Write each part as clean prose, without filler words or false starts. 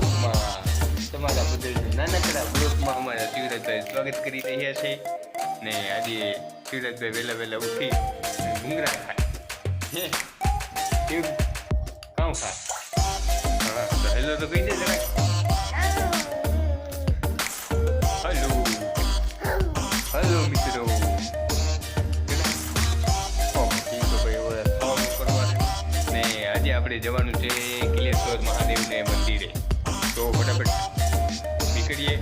બ્લોગમાં તમારા બધાનું નાનકડા બ્લોગમાં અમારા શિવરાજભાઈ સ્વાગત કરી રહ્યા છે ને આજે શિવરાજભાઈ વહેલા વહેલા ઉઠી ભૂંગળા ખાય કેવું કામ ખા હા તો હેલો તો કહી દે જરાક હલો મિત્રો આપણે જવાનું છે કિલેશ્વર મહાદેવને મંદિરે તો ફટાફટ નીકળીએ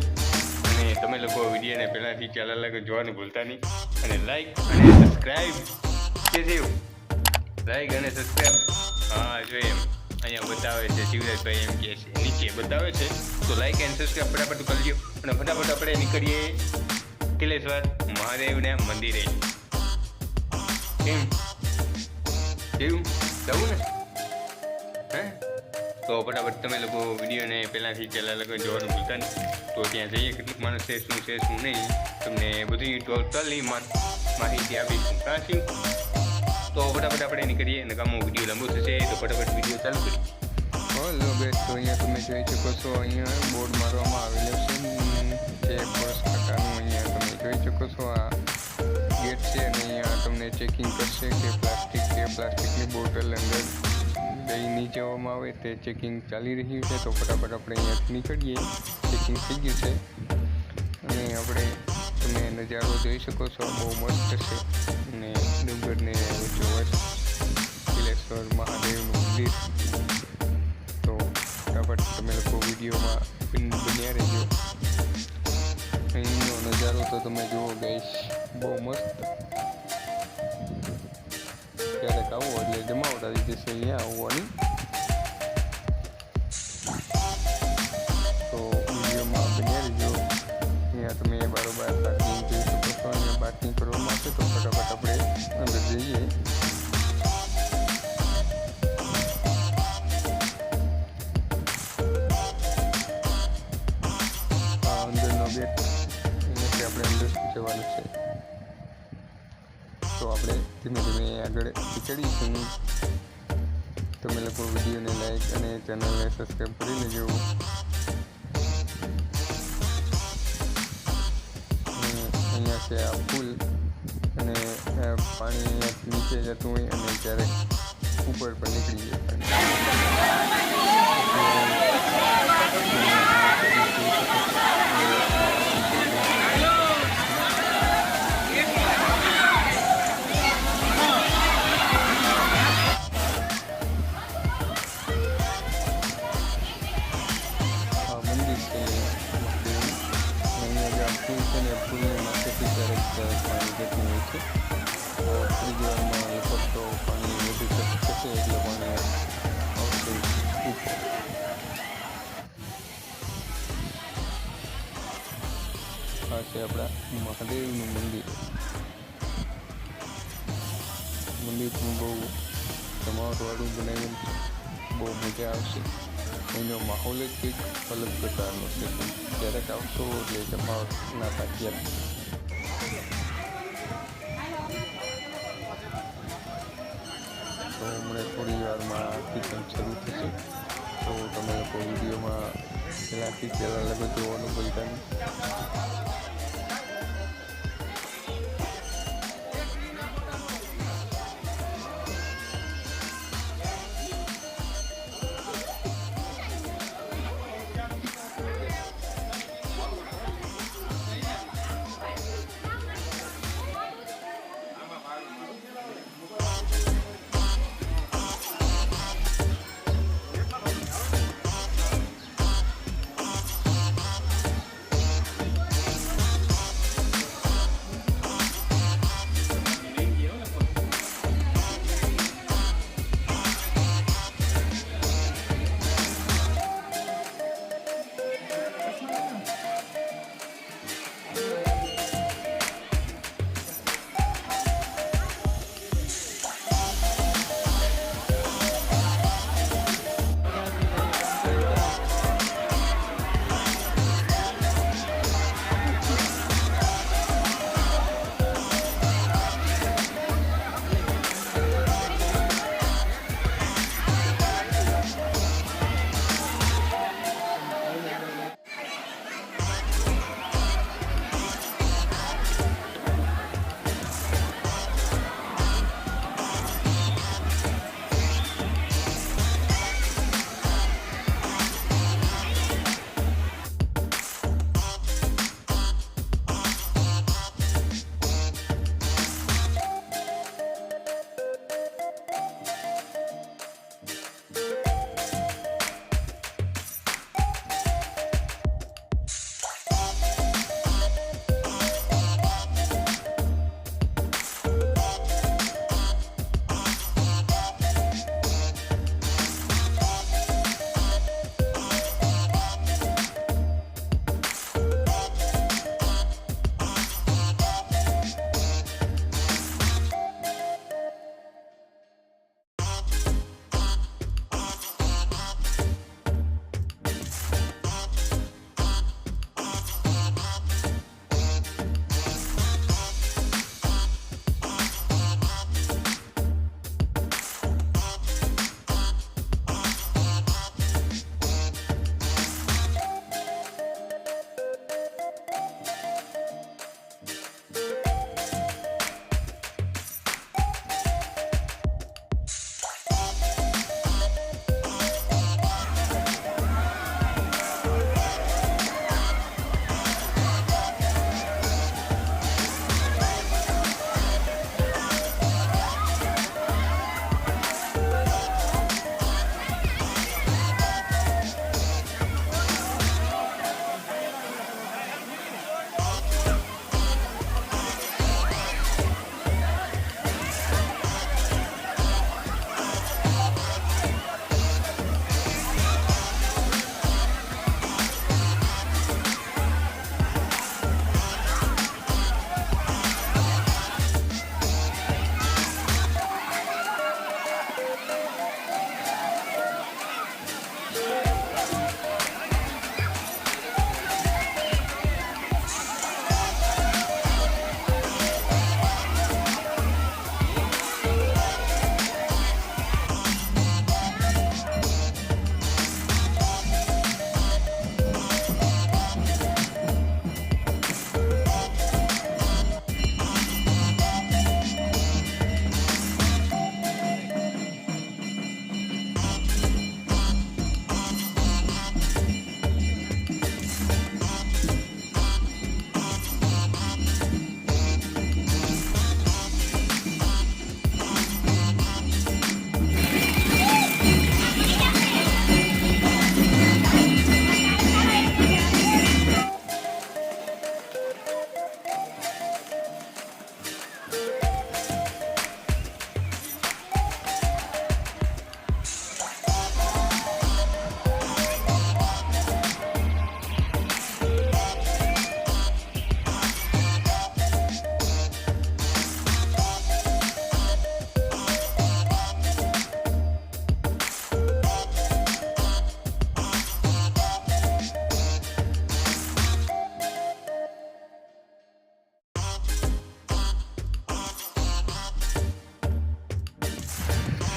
અને તમે લોકો વિડીયોને પહેલાંથી ચાલા લાગે જોવાનું ભૂલતા નહીં અને લાઈક અને સબસ્ક્રાઈબ કે થયું લાઈક અને સબસ્ક્રાઈબ હા જો એમ અહીંયા બતાવે છે શિવરાજભાઈ એમ કહે છે નીચે બતાવે છે તો લાઈક એન્ડ સબસ્ક્રાઈબ ફટાફટ કરજો અને ફટાફટ આપણે નીકળીએ કિલેશ્વર મહાદેવને મંદિરે કેમ કેવું જવું ને તો ફટાફટ તમે લોકો વિડીયોને પહેલાંથી પહેલાં લગો જોવાનું ભૂલતા નહીં તો ત્યાં જઈએ કેટલુંક માણસ છે શું નહીં તમને બધી ટોટલી માહિતી આપીશું કાંસી તો ફટાફટ આપણે નીકળીએ અને કામો વિડીયો લાંબો થશે તો ફટાફટ વિડીયો ચાલુ કરીએ હલો બેસ તો અહીંયા તમે જોઈ શકો છો અહીંયા બોર્ડ મારવામાં આવેલો છે જે બસ કાકાનું અહીંયા તમે જોઈ શકો છો આ ગેટ છે અને અહીંયા તમને ચેકિંગ કરશે કે પ્લાસ્ટિકની બોટલ અંદર નહીં જવામાં આવે તે ચેકિંગ ચાલી રહ્યું છે તો ફટાફટ આપણે અહીંયાથી નીકળીએ ચેકિંગ થઈ ગયું છે અને આપણે તમે નજારો જોઈ શકો છો બહુ મસ્ત છે અને ડુંગરને વચ્ચોવચ કિલેશ્વર મહાદેવનું મંદિર તો ફટાફટ તમે લોકો વિડીયોમાં બન્યા રહેજો અહીંનો નજારો તો તમે જુઓ ગઈશ બહુ મસ્ત ક્યારેક આવો એટલે જમાવડાવી જશે અહીંયા આવવાની તો વિડીયોમાં બન્યા રહેજો અહીંયા તમે બારોબાર પાર્કિંગ જોઈ શકો છો અહીંયા પાર્કિંગ કરવામાં આવશે તો ફટાફટ આપણે અંદર જઈએ આ અંદરનો ગેટ અહીંયાથી આપણે અંદર જવાનું છે તો આપણે ધીમે ધીમે આગળ નીકળીશું તમે લોકો વિડીયોને લાઈક અને ચેનલને સબસ્ક્રાઈબ કરી લેજો અહીંયા છે આ પુલ અને પાણી અહીંયા નીચે જતું હોય અને ક્યારેક ઉપર પર નીકળી જાય ફૂલની માથેથી ક્યારેક પાણી જતું હોય છે તો ત્રીજી વારમાં લગભગ તો પાણી વધુ થશે એટલે પાણી આવશે ઉપર આ છે આપણા મહાદેવનું મંદિર પણ બહુ જમાવટવાળું બનાવેલું છે બહુ મજા આવશે એનો માહોલ જ કંઈક અલગ પ્રકારનો છે ક્યારેક આવશો એટલે જમાવટ ના તાક્યા તો હમણાં થોડી વારમાં આરતી પણ શરૂ થશે તો તમે લોકો વિડીયોમાં પહેલાંથી પહેલાં લગો જોવાનું ભૂલતા નહીં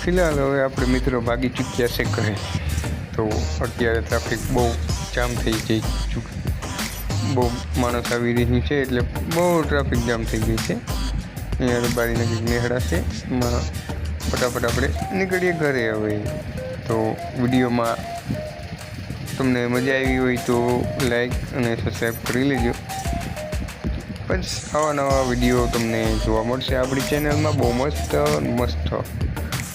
ફિલહાલ હવે આપણે મિત્રો ભાગી ચૂક્યા છે ઘરે. તો અત્યારે ટ્રાફિક બહુ જામ થઈ જઈ બહુ માણસ આવી રહ્યું છે એટલે બહુ ટ્રાફિક જામ થઈ ગઈ છે. અહીંયા રબારી નજીક નેહડા છે, એમાં ફટાફટ આપણે નીકળીએ ઘરે. હવે તો વિડીયોમાં તમને મજા આવી હોય તો લાઈક અને સબસ્ક્રાઈબ કરી લેજો. બસ આવા નવા વિડીયો તમને જોવા મળશે આપણી ચેનલમાં બહુ મસ્ત.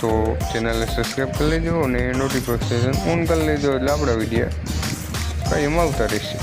તો ચેનલને સબસ્ક્રાઈબ કરી લેજો અને નોટિફિકેશન ઓન કરી લેજો એટલે આપણા વિડીયો કાંઈ એમાં આવતા રહેશે.